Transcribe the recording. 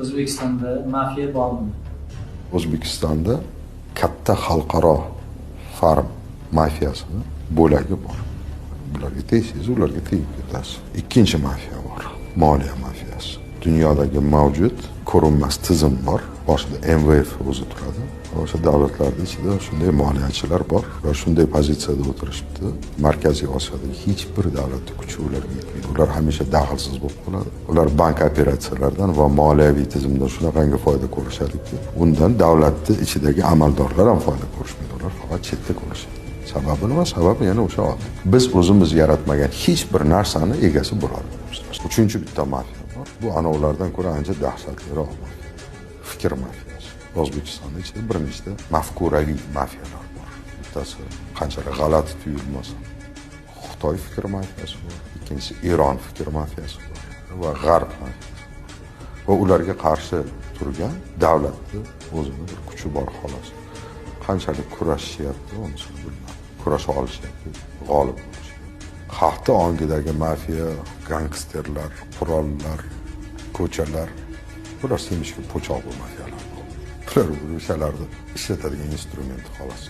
O'zbekistonda mafiya bormi? O'zbekistonda katta xalqaro farm mafiyasini bo'lagi bor. Bularga tegsangiz, ularga tegib ketasiz. Ikkinchi mafiya bor, moliya mafiyasi. Dunyodagi mavjud ko'rinmas tizim bor. Boshida MVF o'zi turadi. O'sha davlatlarning ichida shunday moliyachilar bor va shunday pozitsiyada o'tirishibdi. Markaziy Osiyodagi hech bir davlatning kuchi ularga yetmaydi. Ular hamisha daxlsiz bo'lib qoladi. Ular bank operatsiyalaridan va moliyaviy tizimdan shunaqangi foyda ko'rishadiki, undan davlatning ichidagi amaldorlar ham foyda ko'rishmaydi. Ular faqat chetda ko'rishadi. Sababi nima? Sababi yana o'sha odam. Biz o'zimiz yaratmagan hech bir narsani egasi bo'lamiz. Uchinchi bitta mafiya bor. Bu anovlardan ko'ra ancha dahshatliroq mafiya. Fikr mafiyasi. O'zbekistonda ichida bir nechta mafkuraviy mafiyalar bor. Bittasi qanchalik g'alati tuyulmasa, Xitoy fikr mafiyasi bor. Ikkinchisi Eron fikr mafiyasi bor va G'arb mafiyasi. Va ularga qarshi turgan davlatni o'zini bir kuchi bor xolos. Qanchalik kurashishyapti, unisini bilmayman. Kurasha olishyapti, g'olib bo'lishyapti. Xalqning ongidagi mafiya, gangsterlar, qurollar, ko'chalar, bular semishga po'choq bu mafiyalar. Bular o'shalarni ishlatadigan instrument xolos.